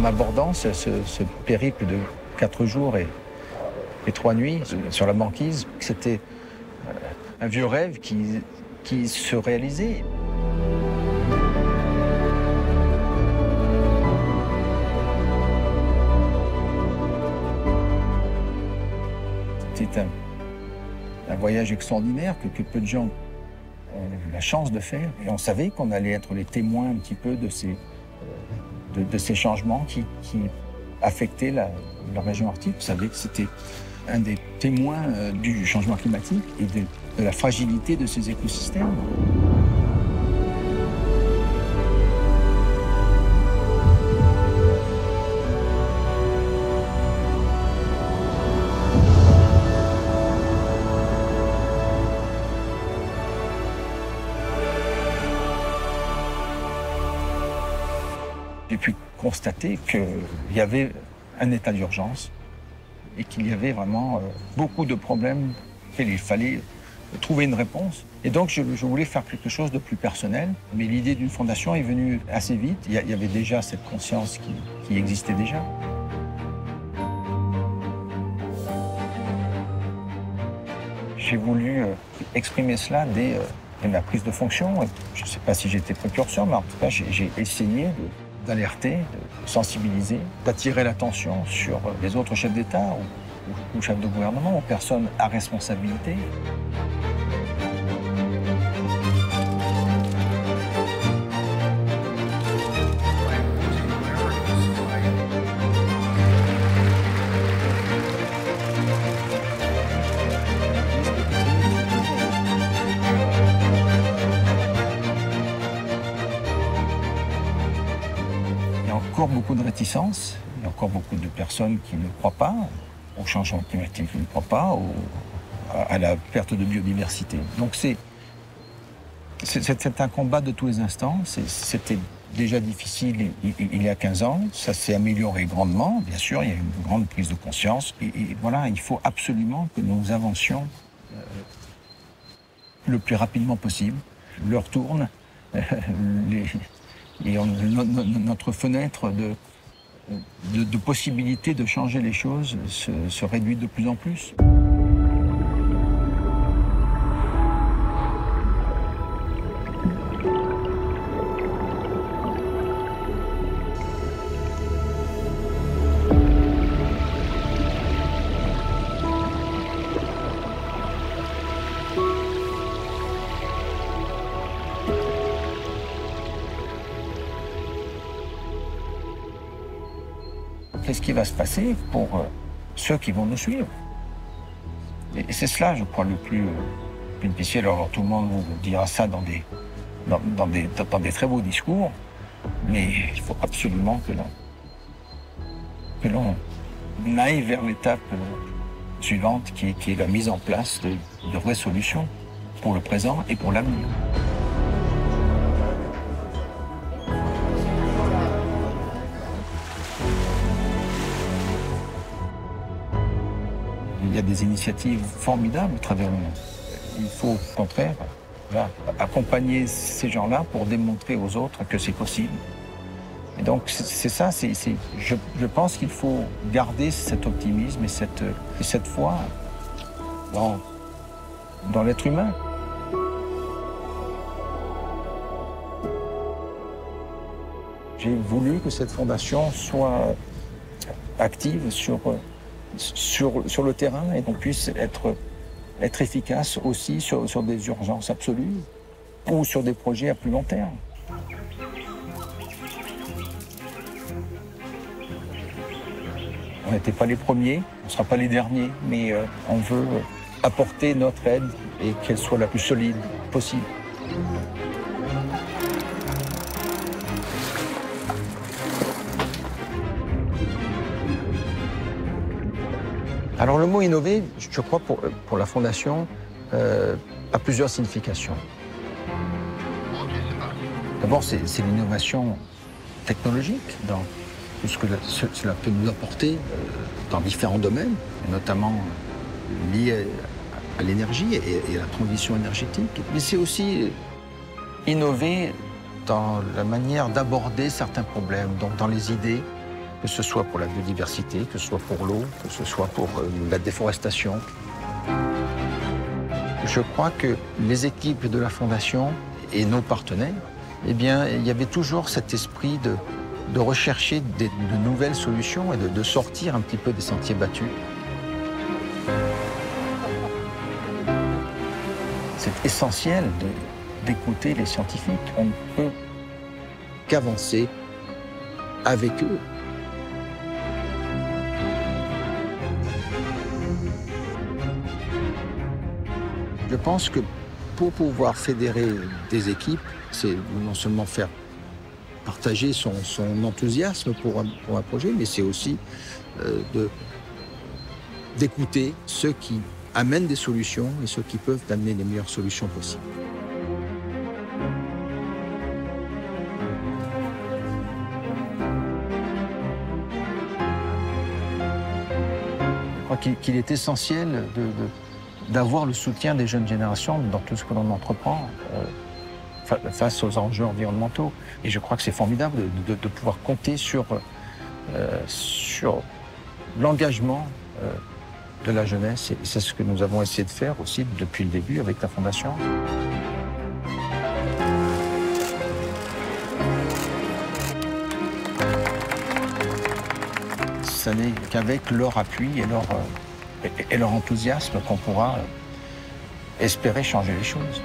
En abordant ce périple de 4 jours et 3 nuits sur la banquise, c'était un vieux rêve qui se réalisait. C'était un voyage extraordinaire que peu de gens ont eu la chance de faire. Et on savait qu'on allait être les témoins un petit peu de ces changements qui affectaient la région arctique. On savait que c'était un des témoins du changement climatique et de la fragilité de ces écosystèmes. J'ai pu constater qu'il y avait un état d'urgence et qu'il y avait vraiment beaucoup de problèmes auxquels il fallait trouver une réponse. Et donc je voulais faire quelque chose de plus personnel, mais l'idée d'une fondation est venue assez vite. Il y avait déjà cette conscience qui existait déjà. J'ai voulu exprimer cela dès ma prise de fonction. Je ne sais pas si j'étais précurseur, mais en tout cas j'ai essayé d'alerter, de sensibiliser, d'attirer l'attention sur les autres chefs d'État ou chefs de gouvernement, aux personnes à responsabilité. Il y a encore beaucoup de réticences, il y a encore beaucoup de personnes qui ne croient pas au changement climatique, qui ne croient pas à la perte de biodiversité. Donc c'est un combat de tous les instants. C'était déjà difficile il y a 15 ans, ça s'est amélioré grandement, bien sûr, il y a une grande prise de conscience. Et voilà, il faut absolument que nous avancions le plus rapidement possible. L'heure tourne, notre fenêtre de possibilité de changer les choses se réduit de plus en plus. Qu'est-ce qui va se passer pour ceux qui vont nous suivre? Et c'est cela, je crois, le plus difficile. Alors tout le monde vous dira ça dans des très beaux discours, mais il faut absolument que l'on aille vers l'étape suivante, qui est la mise en place de vraies solutions pour le présent et pour l'avenir. Il y a des initiatives formidables à travers le monde. Il faut au contraire accompagner ces gens-là pour démontrer aux autres que c'est possible. Et donc c'est ça, je pense qu'il faut garder cet optimisme et cette foi dans l'être humain. J'ai voulu que cette fondation soit active sur le terrain et qu'on puisse être efficace aussi sur des urgences absolues ou sur des projets à plus long terme. On n'était pas les premiers, on ne sera pas les derniers, mais on veut apporter notre aide et qu'elle soit la plus solide possible. Alors le mot innover, je crois, pour la Fondation, a plusieurs significations. D'abord, c'est l'innovation technologique dans tout ce que cela peut nous apporter dans différents domaines, notamment liés à l'énergie et à la transition énergétique. Mais c'est aussi innover dans la manière d'aborder certains problèmes, donc dans les idées, que ce soit pour la biodiversité, que ce soit pour l'eau, que ce soit pour la déforestation. Je crois que les équipes de la Fondation et nos partenaires, eh bien, il y avait toujours cet esprit de rechercher de nouvelles solutions et de sortir un petit peu des sentiers battus. C'est essentiel d'écouter les scientifiques. On ne peut qu'avancer avec eux. Je pense que pour pouvoir fédérer des équipes, c'est non seulement faire partager son enthousiasme pour un projet, mais c'est aussi d'écouter ceux qui amènent des solutions et ceux qui peuvent amener les meilleures solutions possibles. Je crois qu'il est essentiel d'avoir le soutien des jeunes générations dans tout ce que l'on entreprend face aux enjeux environnementaux. Et je crois que c'est formidable de pouvoir compter sur l'engagement de la jeunesse. Et c'est ce que nous avons essayé de faire aussi depuis le début avec la Fondation. Ce n'est qu'avec leur appui et leur enthousiasme qu'on pourra espérer changer les choses.